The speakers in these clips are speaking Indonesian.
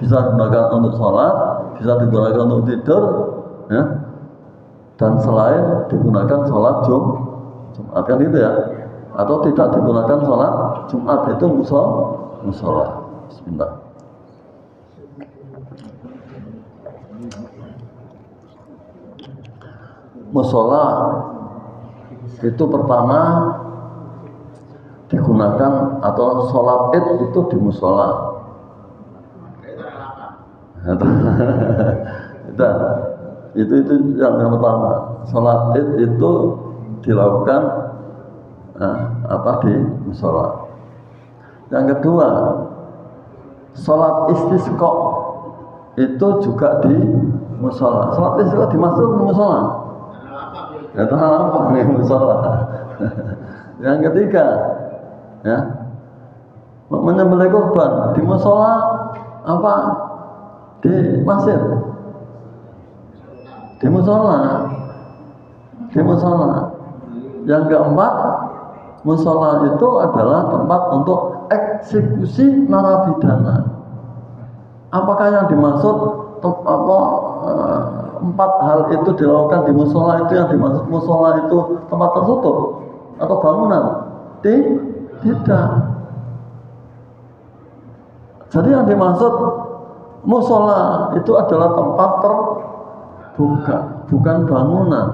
bisa digunakan untuk sholat, bisa digunakan untuk tidur, ya, dan selain digunakan sholat Jumat kan itu ya, atau tidak digunakan sholat Jumat itu musola. Bismillah. Musola itu pertama digunakan atau sholat id itu di musola. itu yang pertama. Sholat id itu dilakukan di musola. Yang kedua, sholat istisqa itu juga di musola. Sholat istisqa dimasuk di musola. Ya tahu di musola. Yang ketiga, ya, menyembelih kurban di musola apa? Di masjid. Di musola. Yang keempat, musola itu adalah tempat untuk eksekusi narapidana. Apakah yang dimaksud empat hal itu dilakukan di musola itu yang dimaksud musola itu tempat tertutup atau bangunan? Tidak. Jadi yang dimaksud musola itu adalah tempat terbuka, bukan bangunan.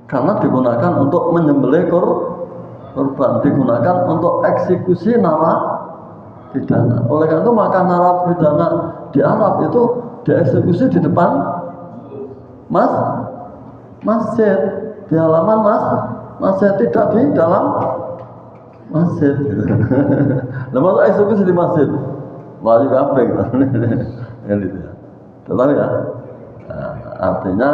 Karena digunakan untuk menyembelih kurban, digunakan untuk eksekusi narapidana. Oleh karena itu maka narapidana di Arab itu dieksekusi di depan masjid, di halaman masjid, tidak di dalam masjid. Nah, masa eksekusi di masjid? Wajib apa gitu? Gitu ya. Tahu ya? Artinya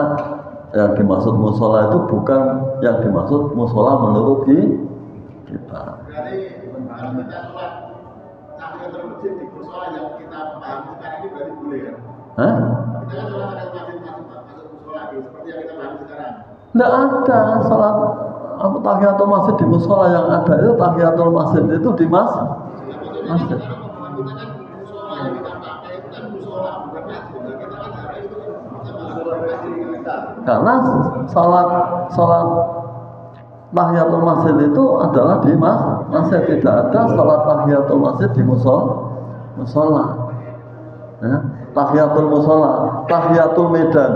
yang dimaksud musola itu bukan yang dimaksud musola menurut kita. Berarti kalau kita sholat tahiyatul masjid di musola yang kita pahami sekarang ini berarti boleh kan? Hah? Kita kan sholat tahiyatul masjid masuk musola seperti yang kita pahami sekarang. Tidak ada sholat tahiyatul masjid di musola. Yang ada itu tahiyatul masjid itu di masjid. Kita kan musola yang kita pakai itu kan musola bukan masjid. Kita kan cara itu kita masuk masjid kita. Karena sholat tahiyatul masjid itu adalah di masjid, tidak ada sholat tahiyatul masjid di musola. Ya, tahiyatul musola, tahiyatul medan.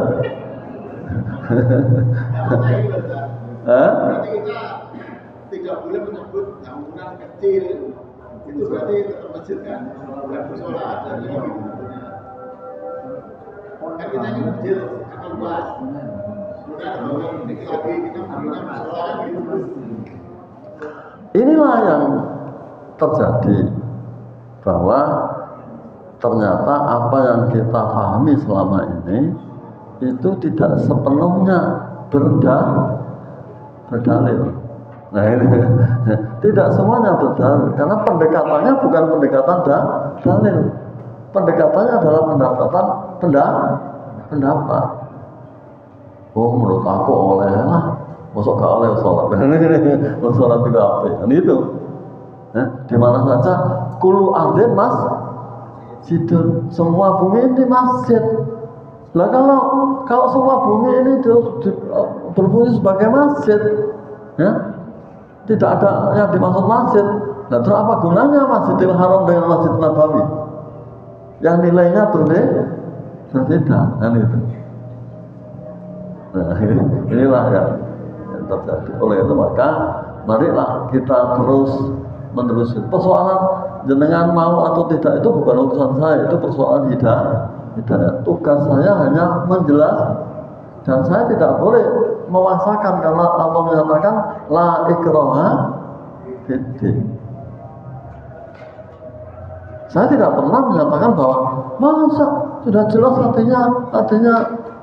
Berarti kita tidak boleh menyebut bangunan kecil. Itu berarti tetap masjid kan? Bukan musola dan ini. Kan kita ini masjid akan luas. Inilah yang terjadi, bahwa ternyata apa yang kita pahami selama ini itu tidak sepenuhnya berdalil. Nah ini tidak semuanya berdalil, karena pendekatannya bukan pendekatan dalil. Pendekatannya adalah pendapat. Oh, menurut aku oleh lah, masuk gak oleh sholat. Sholat juga apa? Dan itu, di mana saja, kulu ardin masjidun, semua bumi ini masjid. Lah kalau semua bumi ini berfungsi sebagai masjid, ya, tidak ada yang dimaksud masjid. Nah, terus apa gunanya Masjidil Haram dengan Masjid Nabawi? Yang nilainya berbeda, kan itu. Nah, inilah yang terjadi. Oleh itu maka marilah kita terus meneruskan. Persoalan jenengan mau atau tidak itu bukan urusan saya, itu persoalan hidayah. Tugas saya hanya menjelaskan, dan saya tidak boleh memaksakan karena Allah menyatakan la ikraha fiddin. Saya tidak pernah menyatakan bahwa masa sudah jelas artinya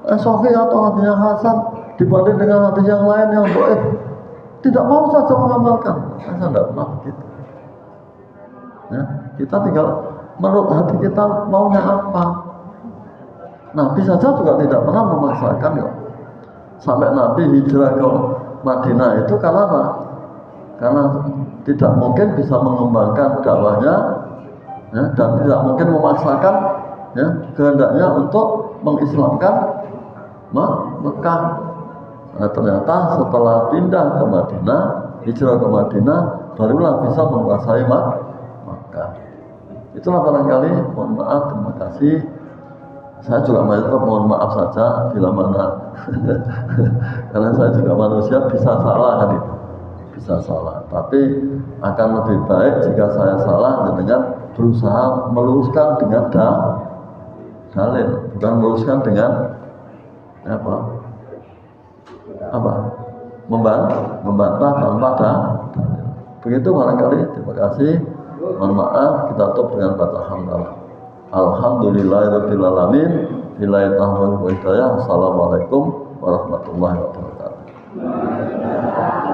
Sahih atau hatinya Hasan dibanding dengan hati yang lain yang dhaif. Tidak mau saja mengamalkan. Saya tidak pernah begitu. Ya, kita tinggal menurut hati kita maunya apa. Nabi saja juga tidak pernah memaksakan kok. Sampai Nabi hijrah ke Madinah itu karena apa? Karena tidak mungkin bisa mengembangkan dakwahnya, ya, dan tidak mungkin memaksakan ya, kehendaknya untuk mengislamkan Mekah. Nah, ternyata setelah pindah ke Madinah, hijrah ke Madinah, barulah bisa menguasai Makkah. Itulah barangkali, mohon maaf, terima kasih. Saya juga mohon maaf saja bila mana karena saya juga manusia, bisa salah kan itu, bisa salah. Tapi akan lebih baik jika saya salah dengan berusaha meluruskan dengan dalil, bukan meluruskan dengan membantah tanpa dalil. Begitu barangkali. Terima kasih. Mohon maaf, kita tutup dengan baca hamdalah. Alhamdulillahirabbil alamin. Billahi taufiq wal hidayah. Assalamualaikum warahmatullahi wabarakatuh.